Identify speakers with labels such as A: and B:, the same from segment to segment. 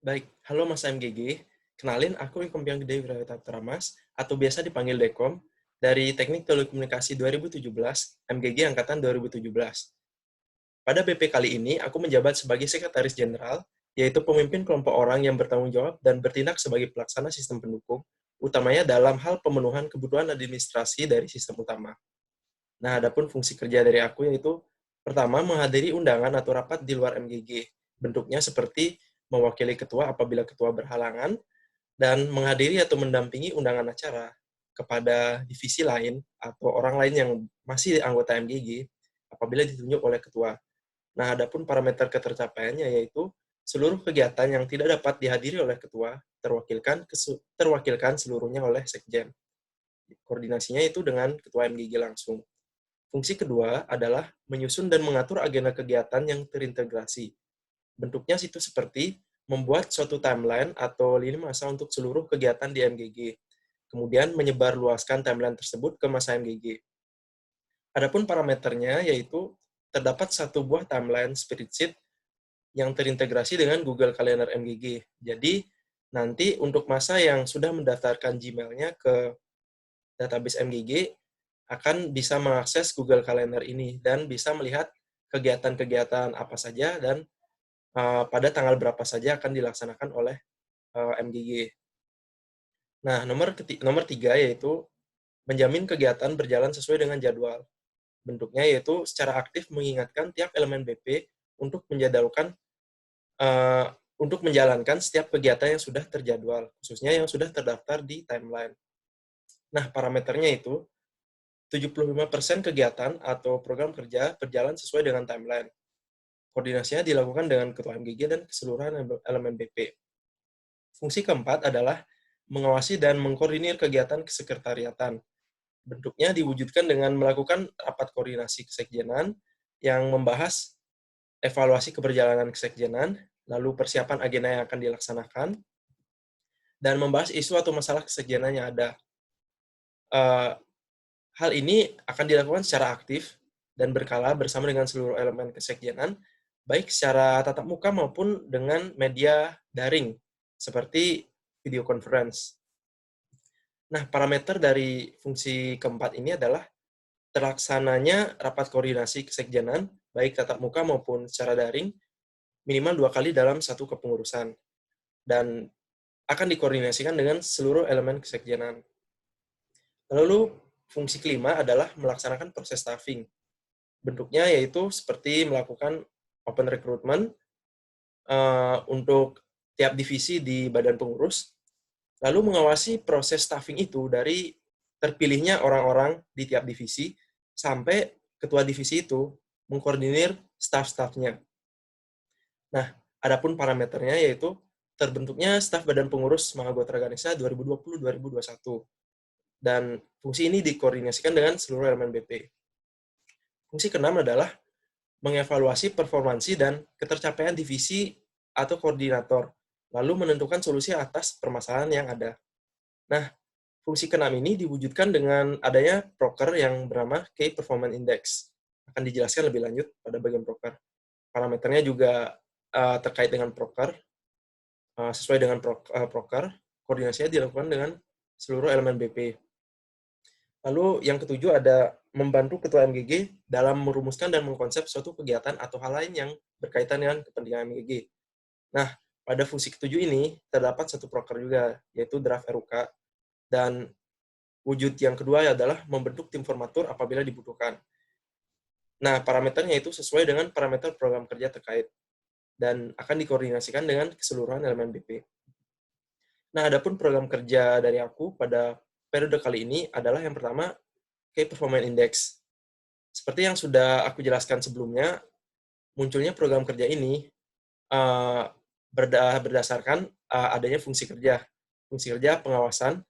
A: Baik, halo Mas MGG. Kenalin, aku Ingkompiang Gede Wirayataptra Mas, atau biasa dipanggil Dekom, dari Teknik Telekomunikasi 2017, MGG Angkatan 2017. Pada BP kali ini, aku menjabat sebagai Sekretaris Jenderal, yaitu pemimpin kelompok orang yang bertanggung jawab dan bertindak sebagai pelaksana sistem pendukung, utamanya dalam hal pemenuhan kebutuhan administrasi dari sistem utama. Nah, adapun fungsi kerja dari aku yaitu pertama menghadiri undangan atau rapat di luar MGG. Bentuknya seperti mewakili ketua apabila ketua berhalangan dan menghadiri atau mendampingi undangan acara kepada divisi lain atau orang lain yang masih anggota MGG apabila ditunjuk oleh ketua. Nah, adapun parameter ketercapaiannya yaitu seluruh kegiatan yang tidak dapat dihadiri oleh ketua terwakilkan seluruhnya oleh sekjen. Koordinasinya itu dengan ketua MGG langsung. Fungsi kedua adalah menyusun dan mengatur agenda kegiatan yang terintegrasi. Bentuknya itu seperti membuat suatu timeline atau lini masa untuk seluruh kegiatan di MGG, kemudian menyebarluaskan timeline tersebut ke masa MGG. Adapun parameternya yaitu terdapat satu buah timeline spreadsheet yang terintegrasi dengan Google Calendar MGG. Jadi, nanti untuk masa yang sudah mendaftarkan Gmail-nya ke database MGG akan bisa mengakses Google Calendar ini dan bisa melihat kegiatan-kegiatan apa saja dan pada tanggal berapa saja akan dilaksanakan oleh MGG. Nah, nomor tiga yaitu menjamin kegiatan berjalan sesuai dengan jadwal. Bentuknya yaitu secara aktif mengingatkan tiap elemen BP untuk uh, untuk menjalankan setiap kegiatan yang sudah terjadwal, khususnya yang sudah terdaftar di timeline. Nah, parameternya itu 75% kegiatan atau program kerja berjalan sesuai dengan timeline. Koordinasinya dilakukan dengan Ketua MGG dan keseluruhan elemen BP. Fungsi keempat adalah mengawasi dan mengkoordinir kegiatan kesekretariatan. Bentuknya diwujudkan dengan melakukan rapat koordinasi kesekjenan yang membahas evaluasi keberjalanan kesekjenan, lalu persiapan agenda yang akan dilaksanakan, dan membahas isu atau masalah kesekjenan yang ada. Hal ini akan dilakukan secara aktif dan berkala bersama dengan seluruh elemen kesekjenan, baik secara tatap muka maupun dengan media daring, seperti video conference. Nah, parameter dari fungsi keempat ini adalah terlaksananya rapat koordinasi kesekjenan, baik tatap muka maupun secara daring, minimal 2 kali dalam satu kepengurusan, dan akan dikoordinasikan dengan seluruh elemen kesekjenan. Lalu, fungsi kelima adalah melaksanakan proses staffing. Bentuknya yaitu seperti melakukan open recruitment untuk tiap divisi di badan pengurus, lalu mengawasi proses staffing itu dari terpilihnya orang-orang di tiap divisi sampai ketua divisi itu mengkoordinir staff-staffnya. Nah, adapun parameternya yaitu terbentuknya staf badan pengurus Mahagotra Ganesha 2020-2021 dan fungsi ini dikoordinasikan dengan seluruh elemen BP. Fungsi keenam adalah mengevaluasi performansi dan ketercapaian divisi atau koordinator, lalu menentukan solusi atas permasalahan yang ada. Nah, fungsi keenam ini diwujudkan dengan adanya proker yang bernama Key Performance Index. Akan dijelaskan lebih lanjut pada bagian proker. Parameternya juga terkait dengan proker, sesuai dengan proker, koordinasinya dilakukan dengan seluruh elemen BP. Lalu yang ketujuh ada membantu Ketua MGG dalam merumuskan dan mengkonsep suatu kegiatan atau hal lain yang berkaitan dengan kepentingan MGG. Nah, pada fungsi ketujuh ini terdapat satu proker juga, yaitu draft RUK. Dan wujud yang kedua adalah membentuk tim formatur apabila dibutuhkan. Nah, parameternya itu sesuai dengan parameter program kerja terkait dan akan dikoordinasikan dengan keseluruhan elemen BP. Nah, adapun program kerja dari aku pada periode kali ini adalah yang pertama, Key Performance Index. Seperti yang sudah aku jelaskan sebelumnya, munculnya program kerja ini berdasarkan adanya fungsi kerja. Fungsi kerja pengawasan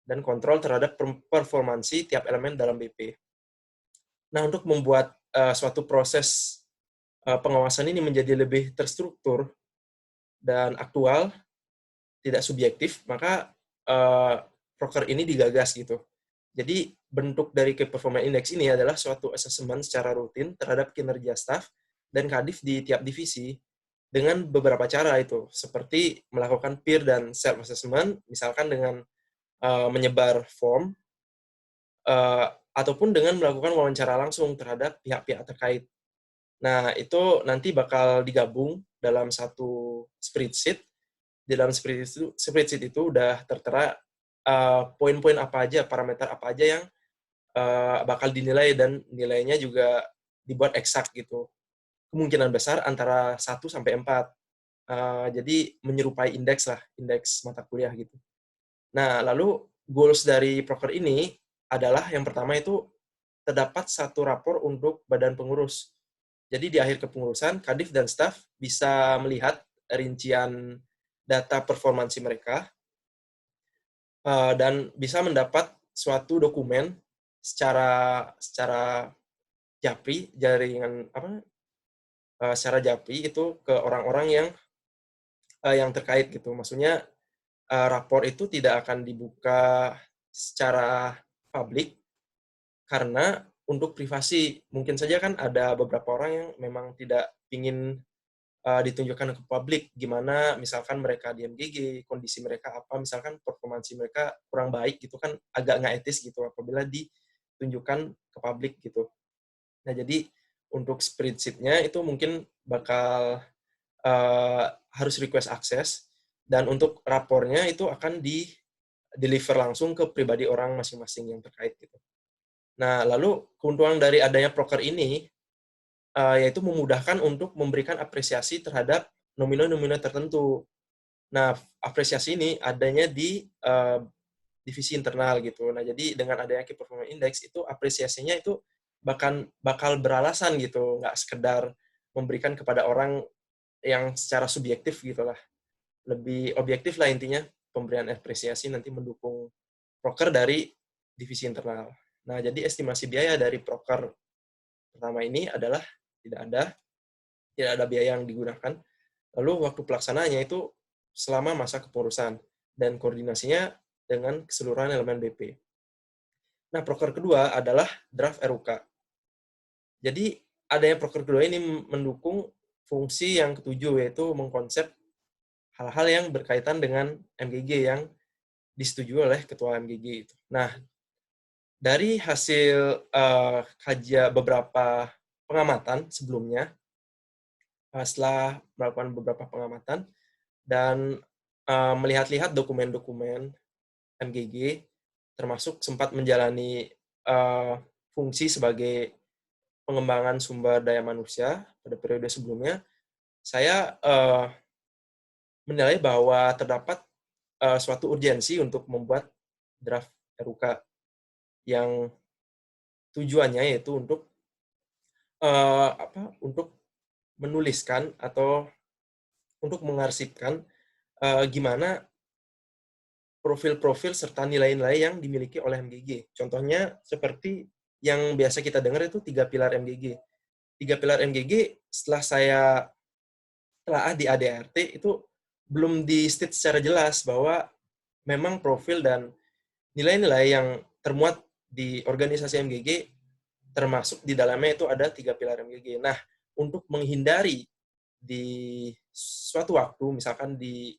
A: dan kontrol terhadap performansi tiap elemen dalam BP. Nah, untuk membuat suatu proses pengawasan ini menjadi lebih terstruktur dan aktual, tidak subjektif, maka proker ini digagas gitu. Jadi, bentuk dari Key Performance Index ini adalah suatu asesmen secara rutin terhadap kinerja staf dan kadif di tiap divisi dengan beberapa cara itu, seperti melakukan peer dan self-assessment, misalkan dengan menyebar form, ataupun dengan melakukan wawancara langsung terhadap pihak-pihak terkait. Nah, itu nanti bakal digabung dalam satu spreadsheet. Di dalam spreadsheet itu udah tertera poin-poin apa aja, parameter apa aja yang bakal dinilai, dan nilainya juga dibuat eksak gitu. Kemungkinan besar antara 1 sampai 4. Jadi menyerupai indeks lah, indeks mata kuliah gitu. Nah, lalu goals dari proker ini adalah yang pertama itu terdapat satu rapor untuk badan pengurus. Jadi di akhir kepengurusan, Kadif dan staf bisa melihat rincian data performansi mereka, dan bisa mendapat suatu dokumen secara secara japri, jaringan apa, secara japri itu ke orang-orang yang terkait gitu. Maksudnya rapor itu tidak akan dibuka secara publik karena untuk privasi. Mungkin saja kan ada beberapa orang yang memang tidak ingin ditunjukkan ke publik gimana misalkan mereka di MGG, kondisi mereka apa, misalkan performansi mereka kurang baik gitu kan, agak nggak etis gitu apabila ditunjukkan ke publik gitu. Nah, jadi untuk spreadsheet-nya itu mungkin bakal harus request akses, dan untuk rapornya itu akan di-deliver langsung ke pribadi orang masing-masing yang terkait gitu. Nah, lalu keuntungan dari adanya proker ini, yaitu memudahkan untuk memberikan apresiasi terhadap nomino-nomino tertentu. Nah, apresiasi ini adanya di divisi internal gitu. Nah, jadi dengan adanya Key Performance Index itu apresiasinya itu bakal beralasan gitu, nggak sekedar memberikan kepada orang yang secara subjektif gitu lah. Lebih objektif lah intinya pemberian apresiasi nanti mendukung proker dari divisi internal. Nah, jadi estimasi biaya dari proker pertama ini adalah tidak ada, tidak ada biaya yang digunakan. Lalu waktu pelaksanaannya itu selama masa kepengurusan dan koordinasinya dengan keseluruhan elemen BP. Nah, proker kedua adalah draft RUK. Jadi, adanya proker kedua ini mendukung fungsi yang ketujuh, yaitu mengkonsep hal-hal yang berkaitan dengan MGG yang disetujui oleh ketua MGG itu. Nah, dari hasil kajian beberapa pengamatan sebelumnya, setelah melakukan beberapa pengamatan dan melihat-lihat dokumen-dokumen MGG, termasuk sempat menjalani fungsi sebagai pengembangan sumber daya manusia pada periode sebelumnya, saya menilai bahwa terdapat suatu urgensi untuk membuat draft RUK yang tujuannya yaitu untuk menuliskan atau untuk mengarsipkan gimana profil-profil serta nilai-nilai yang dimiliki oleh MGG. Contohnya seperti yang biasa kita dengar itu 3 pilar MGG. 3 pilar MGG setelah saya telaah di ADRT itu belum di-state secara jelas bahwa memang profil dan nilai-nilai yang termuat di organisasi MGG termasuk di dalamnya itu ada 3 pilar MGG. Nah, untuk menghindari di suatu waktu, misalkan di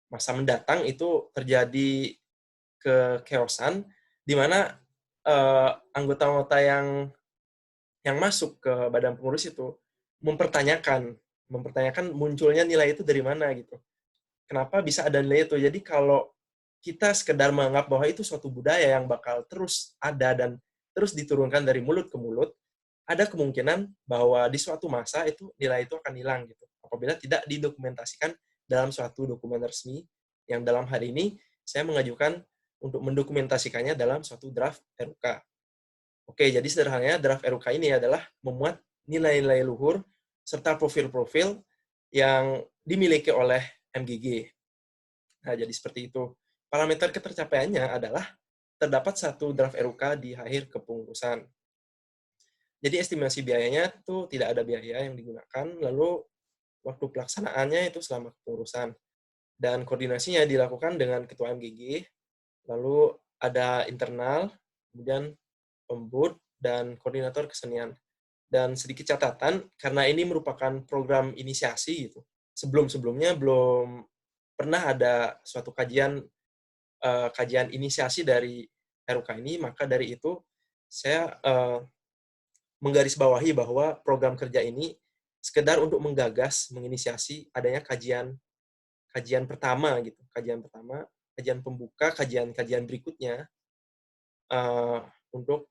A: masa mendatang itu terjadi kekeosan, di mana anggota-anggota yang masuk ke badan pengurus itu mempertanyakan munculnya nilai itu dari mana gitu. Kenapa bisa ada nilai itu? Jadi kalau kita sekedar menganggap bahwa itu suatu budaya yang bakal terus ada dan terus diturunkan dari mulut ke mulut, ada kemungkinan bahwa di suatu masa itu nilai itu akan hilang gitu. Apabila tidak didokumentasikan dalam suatu dokumen resmi, yang dalam hari ini saya mengajukan untuk mendokumentasikannya dalam suatu draft RUK. Oke, jadi sederhananya draft RUK ini adalah memuat nilai-nilai luhur serta profil-profil yang dimiliki oleh MGG. Nah, jadi seperti itu. Parameter ketercapaiannya adalah terdapat satu draft RUK di akhir kepengurusan. Jadi estimasi biayanya itu tidak ada biaya yang digunakan, lalu waktu pelaksanaannya itu selama kepengurusan. Dan koordinasinya dilakukan dengan ketua MGG, lalu ada internal, kemudian pembud, dan koordinator kesenian. Dan sedikit catatan, karena ini merupakan program inisiasi gitu, sebelum-sebelumnya belum pernah ada suatu kajian inisiasi dari RUK ini, maka dari itu saya menggarisbawahi bahwa program kerja ini sekedar untuk menggagas, menginisiasi adanya kajian pertama gitu, kajian pembuka, kajian berikutnya uh, untuk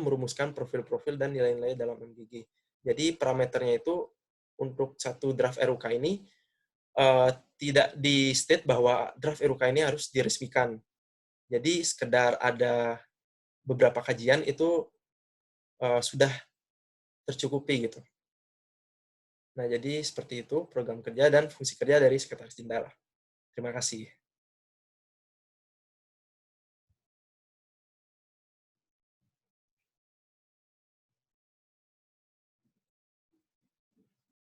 A: merumuskan profil-profil dan nilai-nilai dalam MGG. Jadi parameternya itu untuk satu draft RUK ini tidak di state bahwa draft RUK ini harus diresmikan. Jadi sekedar ada beberapa kajian itu sudah tercukupi gitu. Nah, jadi seperti itu program kerja dan fungsi kerja dari Sekretaris Jenderal. Terima kasih.